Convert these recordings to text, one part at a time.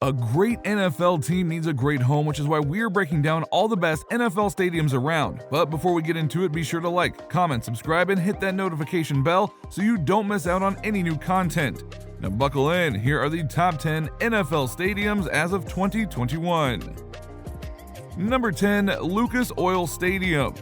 A great NFL team needs a great home, which is why we're breaking down all the best NFL stadiums around. But before we get into it, be sure to like, comment, subscribe, and hit that notification bell so you don't miss out on any new content. Now buckle in, here are the top 10 NFL stadiums as of 2021. Number 10, Lucas Oil Stadium.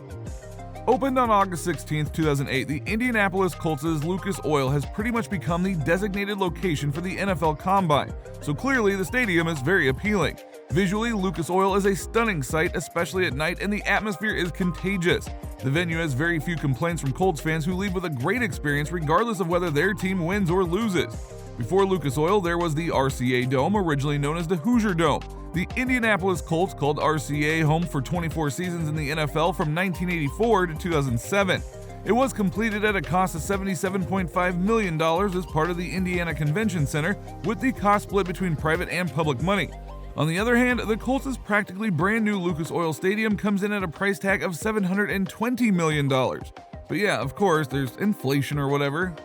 Opened on August 16, 2008, the Indianapolis Colts' Lucas Oil has pretty much become the designated location for the NFL Combine, so clearly the stadium is very appealing. Visually, Lucas Oil is a stunning sight, especially at night, and the atmosphere is contagious. The venue has very few complaints from Colts fans who leave with a great experience regardless of whether their team wins or loses. Before Lucas Oil, there was the RCA Dome, originally known as the Hoosier Dome. The Indianapolis Colts called RCA home for 24 seasons in the NFL from 1984 to 2007. It was completed at a cost of $77.5 million as part of the Indiana Convention Center, with the cost split between private and public money. On the other hand, the Colts' practically brand new Lucas Oil Stadium comes in at a price tag of $720 million. But yeah, of course, there's inflation or whatever.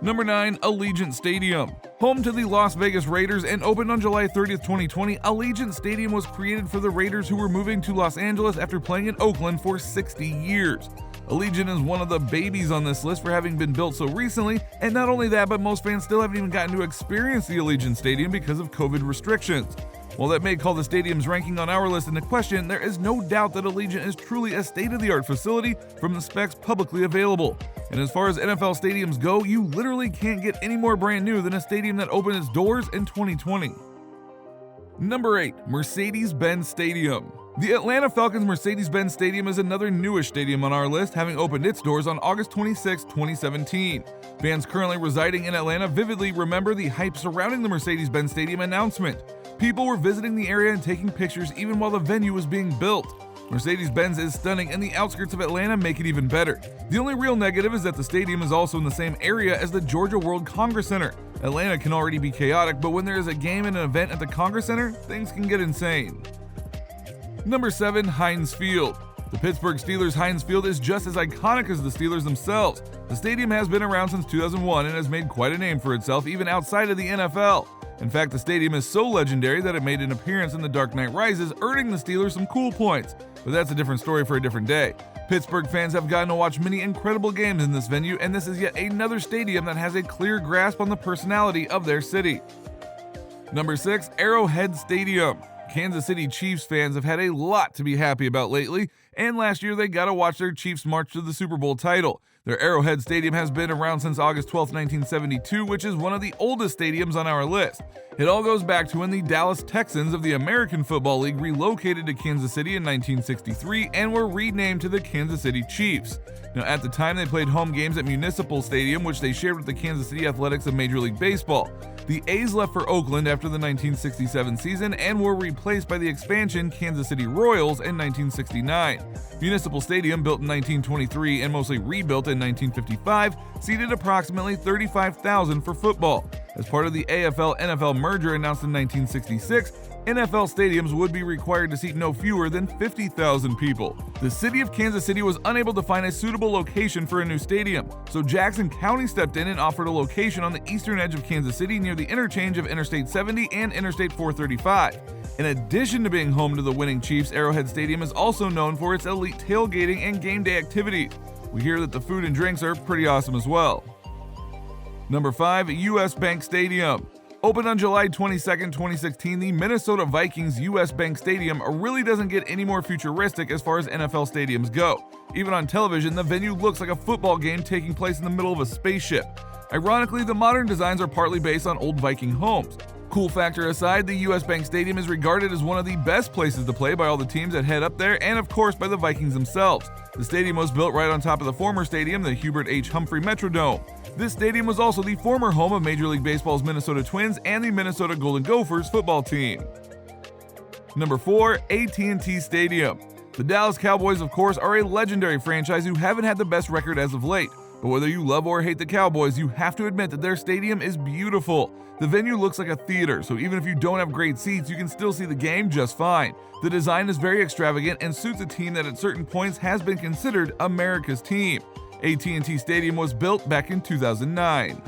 Number 9, Allegiant Stadium. Home to the Las Vegas Raiders and opened on July 30th, 2020, Allegiant Stadium was created for the Raiders who were moving to Los Angeles after playing in Oakland for 60 years. Allegiant is one of the babies on this list for having been built so recently, and not only that, but most fans still haven't even gotten to experience the Allegiant Stadium because of COVID restrictions. While that may call the stadium's ranking on our list into question, there is no doubt that Allegiant is truly a state-of-the-art facility from the specs publicly available. And as far as NFL stadiums go, you literally can't get any more brand new than a stadium that opened its doors in 2020. Number 8, Mercedes-Benz Stadium. The Atlanta Falcons' Mercedes-Benz Stadium is another newish stadium on our list, having opened its doors on August 26, 2017. Fans currently residing in Atlanta vividly remember the hype surrounding the Mercedes-Benz Stadium announcement. People were visiting the area and taking pictures even while the venue was being built. Mercedes-Benz is stunning, and the outskirts of Atlanta make it even better. The only real negative is that the stadium is also in the same area as the Georgia World Congress Center. Atlanta can already be chaotic, but when there is a game and an event at the Congress Center, things can get insane. Number 7, Heinz Field. The Pittsburgh Steelers' Heinz Field is just as iconic as the Steelers themselves. The stadium has been around since 2001 and has made quite a name for itself even outside of the NFL. In fact, the stadium is so legendary that it made an appearance in The Dark Knight Rises, earning the Steelers some cool points. But that's a different story for a different day. Pittsburgh fans have gotten to watch many incredible games in this venue, and this is yet another stadium that has a clear grasp on the personality of their city. Number 6, Arrowhead Stadium. Kansas City Chiefs fans have had a lot to be happy about lately, and last year they got to watch their Chiefs march to the Super Bowl title. Their Arrowhead Stadium has been around since August 12, 1972, which is one of the oldest stadiums on our list. It all goes back to when the Dallas Texans of the American Football League relocated to Kansas City in 1963 and were renamed to the Kansas City Chiefs. Now, at the time, they played home games at Municipal Stadium, which they shared with the Kansas City Athletics of Major League Baseball. The A's left for Oakland after the 1967 season and were replaced by the expansion Kansas City Royals in 1969. Municipal Stadium, built in 1923 and mostly rebuilt in 1955, seated approximately 35,000 for football. As part of the AFL-NFL merger announced in 1966, NFL stadiums would be required to seat no fewer than 50,000 people. The city of Kansas City was unable to find a suitable location for a new stadium, so Jackson County stepped in and offered a location on the eastern edge of Kansas City near the interchange of Interstate 70 and Interstate 435. In addition to being home to the winning Chiefs, Arrowhead Stadium is also known for its elite tailgating and game day activities. We hear that the food and drinks are pretty awesome as well. Number 5, US Bank Stadium. Opened on July 22, 2016, the Minnesota Vikings' US Bank Stadium really doesn't get any more futuristic as far as NFL stadiums go. Even on television, the venue looks like a football game taking place in the middle of a spaceship. Ironically, the modern designs are partly based on old Viking homes. Cool factor aside, the US Bank Stadium is regarded as one of the best places to play by all the teams that head up there, and of course by the Vikings themselves. The stadium was built right on top of the former stadium, the Hubert H. Humphrey Metrodome. This stadium was also the former home of Major League Baseball's Minnesota Twins and the Minnesota Golden Gophers football team. Number 4, AT&T Stadium. The Dallas Cowboys, of course, are a legendary franchise who haven't had the best record as of late. But whether you love or hate the Cowboys, you have to admit that their stadium is beautiful. The venue looks like a theater, so even if you don't have great seats, you can still see the game just fine. The design is very extravagant and suits a team that at certain points has been considered America's team. AT&T Stadium was built back in 2009.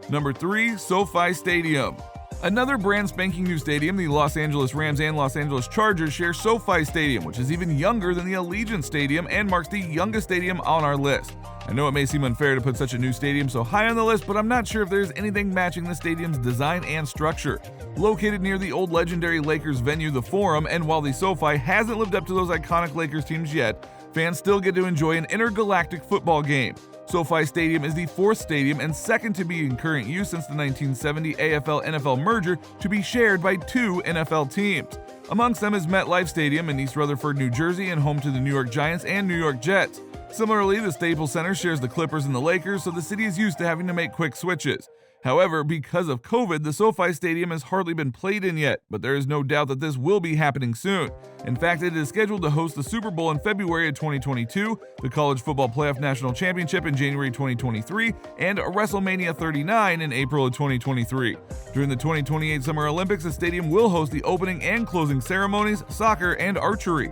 Number 3, SoFi Stadium. Another brand spanking new stadium, the Los Angeles Rams and Los Angeles Chargers share SoFi Stadium, which is even younger than the Allegiant Stadium and marks the youngest stadium on our list. I know it may seem unfair to put such a new stadium so high on the list, but I'm not sure if there's anything matching the stadium's design and structure. Located near the old legendary Lakers venue, the Forum, and while the SoFi hasn't lived up to those iconic Lakers teams yet, fans still get to enjoy an intergalactic football game. SoFi Stadium is the fourth stadium and second to be in current use since the 1970 AFL-NFL merger to be shared by two NFL teams. Amongst them is MetLife Stadium in East Rutherford, New Jersey, and home to the New York Giants and New York Jets. Similarly, the Staples Center shares the Clippers and the Lakers, so the city is used to having to make quick switches. However, because of COVID, the SoFi Stadium has hardly been played in yet, but there is no doubt that this will be happening soon. In fact, it is scheduled to host the Super Bowl in February of 2022, the College Football Playoff National Championship in January 2023, and WrestleMania 39 in April of 2023. During the 2028 Summer Olympics, the stadium will host the opening and closing ceremonies, soccer, and archery.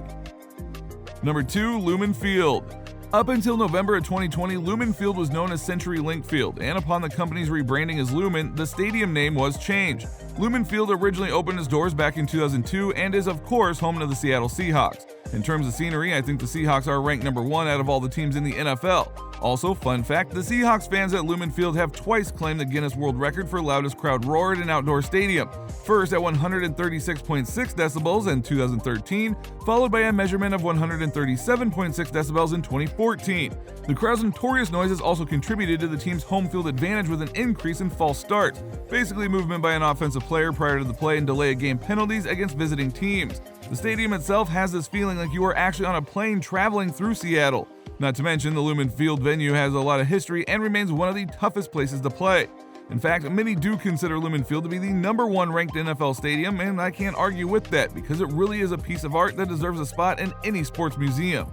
Number 2, Lumen Field. Up until November of 2020, Lumen Field was known as CenturyLink Field, and upon the company's rebranding as Lumen, the stadium name was changed. Lumen Field originally opened its doors back in 2002 and is of course home to the Seattle Seahawks. In terms of scenery, I think the Seahawks are ranked number 1 out of all the teams in the NFL. Also, fun fact, the Seahawks fans at Lumen Field have twice claimed the Guinness World Record for loudest crowd roar at an outdoor stadium. First at 136.6 decibels in 2013, followed by a measurement of 137.6 decibels in 2014. The crowd's notorious noises also contributed to the team's home field advantage with an increase in false starts, basically movement by an offensive player prior to the play and delay of game penalties against visiting teams. The stadium itself has this feeling like you are actually on a plane traveling through Seattle. Not to mention, the Lumen Field venue has a lot of history and remains one of the toughest places to play. In fact, many do consider Lumen Field to be the number 1 ranked NFL stadium, and I can't argue with that because it really is a piece of art that deserves a spot in any sports museum.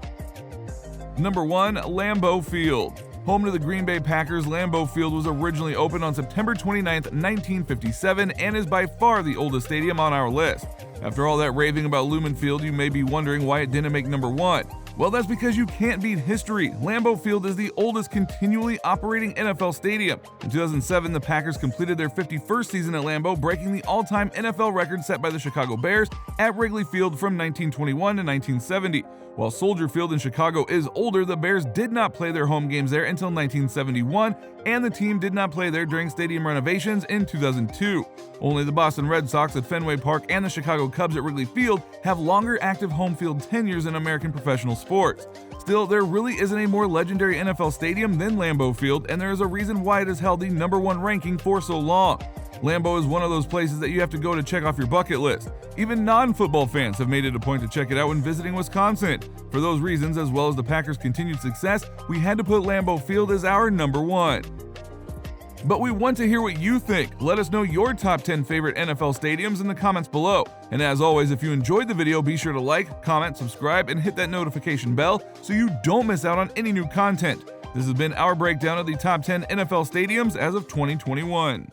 Number 1, Lambeau Field. Home to the Green Bay Packers, Lambeau Field was originally opened on September 29, 1957, and is by far the oldest stadium on our list. After all that raving about Lumen Field, you may be wondering why it didn't make number 1. Well, that's because you can't beat history. Lambeau Field is the oldest continually operating NFL stadium. In 2007, the Packers completed their 51st season at Lambeau, breaking the all-time NFL record set by the Chicago Bears at Wrigley Field from 1921 to 1970. While Soldier Field in Chicago is older, the Bears did not play their home games there until 1971, and the team did not play there during stadium renovations in 2002. Only the Boston Red Sox at Fenway Park and the Chicago Cubs at Wrigley Field have longer active home field tenures in American professional sports. Still, there really isn't a more legendary NFL stadium than Lambeau Field, and there is a reason why it has held the number 1 ranking for so long. Lambeau is one of those places that you have to go to check off your bucket list. Even non-football fans have made it a point to check it out when visiting Wisconsin. For those reasons, as well as the Packers' continued success, we had to put Lambeau Field as our number 1. But we want to hear what you think. Let us know your top 10 favorite NFL stadiums in the comments below. And as always, if you enjoyed the video, be sure to like, comment, subscribe, and hit that notification bell so you don't miss out on any new content. This has been our breakdown of the top 10 NFL stadiums as of 2021.